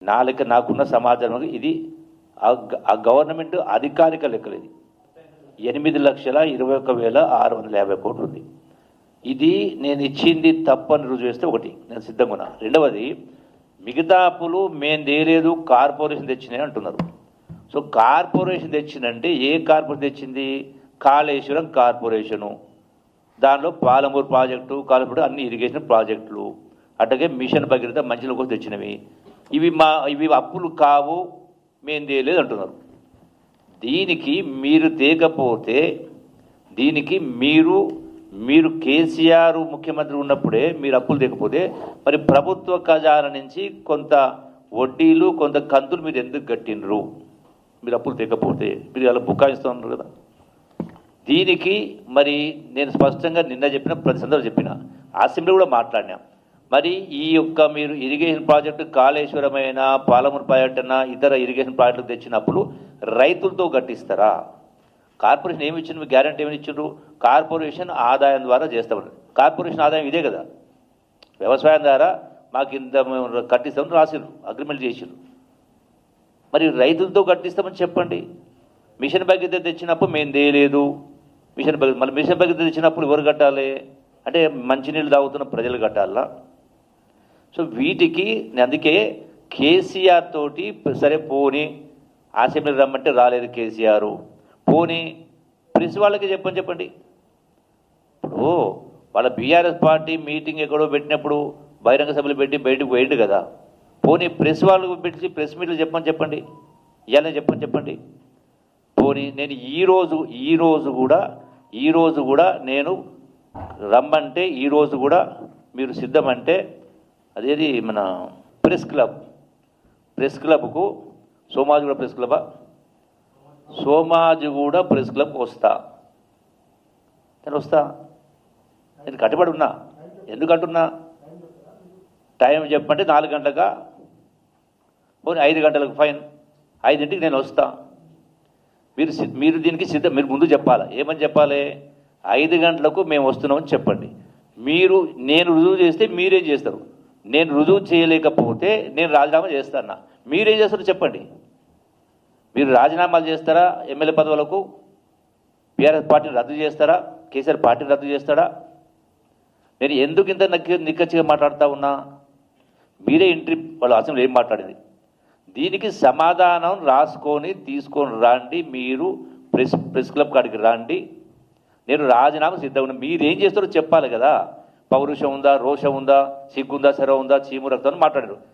నాకున్న సమాచారం ఇది ఆ గవర్నమెంట్ అధికారిక లెక్కలు ఇది 8,21,650 కోట్లు ఉంది. ఇది నేను ఇచ్చింది తప్పని రుజువు చేస్తే ఒకటి నేను సిద్ధంగా ఉన్నా. రెండవది మిగతా అప్పులు మేము తేలేదు కార్పొరేషన్ తెచ్చినాయి అంటున్నారు. సో కార్పొరేషన్ తెచ్చిందంటే ఏ కార్పొరేషన్ తెచ్చింది? కాళేశ్వరం కార్పొరేషను, దానిలో పాలమూరు ప్రాజెక్టు, కాలపూడి అన్ని ఇరిగేషన్ ప్రాజెక్టులు, అట్లాగే మిషన్ భగీరథ మంచిల కోసం తెచ్చినవి. ఇవి అప్పులు కావు, మేము తేలేదు అంటున్నారు. దీనికి మీరు తేకపోతే దీనికి మీరు కేసీఆర్ ముఖ్యమంత్రి ఉన్నప్పుడే మీరు అప్పులు తేకపోతే మరి ప్రభుత్వ ఖజానా నుంచి కొంత వడ్డీలు కొంత కంతులు మీరు ఎందుకు కట్టినరు? మీరు అప్పులు తేకపోతే మీరు అలా బుకాయిస్తూ ఉన్నారు కదా. దీనికి మరి నేను స్పష్టంగా నిన్న చెప్పిన ప్రతి సందర్భం చెప్పిన అసెంబ్లీ కూడా మాట్లాడినా. మరి ఈ యొక్క మీరు ఇరిగేషన్ ప్రాజెక్టు కాళేశ్వరమైన పాలమూరు ప్రాజెక్టు అన్న ఇతర ఇరిగేషన్ ప్రాజెక్టులు తెచ్చినప్పుడు రైతులతో కట్టిస్తారా? కార్పొరేషన్ ఏమి ఇచ్చింది? మీకు గ్యారంటీ ఏమి ఇచ్చిండ్రు? కార్పొరేషన్ ఆదాయం ద్వారా చేస్తామని. కార్పొరేషన్ ఆదాయం ఇదే కదా, వ్యవసాయం ద్వారా మాకు ఇంత కట్టిస్తామని రాసిర్రు, అగ్రిమెంట్ చేసిర్రు. మరి రైతులతో కట్టిస్తామని చెప్పండి. మిషన్ భగీరథ తెచ్చినప్పుడు మేము తేలేదు, మిషన్ భగీరథ తెచ్చినప్పుడు ఎవరు కట్టాలి? అంటే మంచినీళ్ళు తాగుతున్న ప్రజలు కట్టాలా? సో వీటికి అందుకే కేసీఆర్ తోటి సరే పోనీ అసెంబ్లీకి రమ్మంటే రాలేదు కేసీఆర్, పోనీ ప్రెస్ వాళ్ళకి చెప్పండి. ఇప్పుడు వాళ్ళ బీఆర్ఎస్ పార్టీ మీటింగ్ ఎక్కడో పెట్టినప్పుడు బహిరంగ సభలు పెట్టి బయటకు పోయిండు కదా, పోనీ ప్రెస్ వాళ్ళకు పెట్టి ప్రెస్ మీట్లు చెప్పండి, ఇవాళ చెప్పండి. పోనీ నేను ఈరోజు కూడా నేను రమ్మంటే ఈరోజు కూడా మీరు సిద్ధమంటే అదేది మన ప్రెస్ క్లబ్కు సోమాజిగూడ ప్రెస్ క్లబా, సోమాజిగూడ ప్రెస్ క్లబ్కి వస్తా. నేను కట్టుబడి ఉన్నా. ఎందుకంటున్నా? టైం చెప్పంటే 4 గంటలుగా, పోనీ 5 గంటలకు ఫైన్, 5ంటికి నేను వస్తా. మీరు దీనికి సిద్ధం. మీరు ముందు చెప్పాలి. ఏమని చెప్పాలి? 5 గంటలకు మేము వస్తున్నామని చెప్పండి. నేను రుజువు చేస్తే మీరేం చేస్తారు? నేను రుజువు చేయలేకపోతే నేను రాజీనామా చేస్తాను. మీరేం చేస్తారో చెప్పండి. మీరు రాజీనామాలు చేస్తారా? ఎమ్మెల్యే పదవులకు బీఆర్ఎస్ పార్టీని రద్దు చేస్తారా? కేసీఆర్ పార్టీని రద్దు చేస్తాడా? నేను ఎందుకు ఇంత నిక్కచ్చిగా మాట్లాడుతూ ఉన్నా? మీరే వాళ్ళ అసెంబ్లీ ఏం మాట్లాడింది? దీనికి సమాధానం తీసుకొని రండి. మీరు ప్రెస్ క్లబ్ కాడికి రండి. నేను రాజీనామా సిద్ధంగా ఉన్నా. మీరేం చేస్తారో చెప్పాలి కదా. పౌరుషం ఉందా, రోషం ఉందా, సిగ్గుందా, శరం ఉందా, చీము రక్తం అని మాట్లాడారు.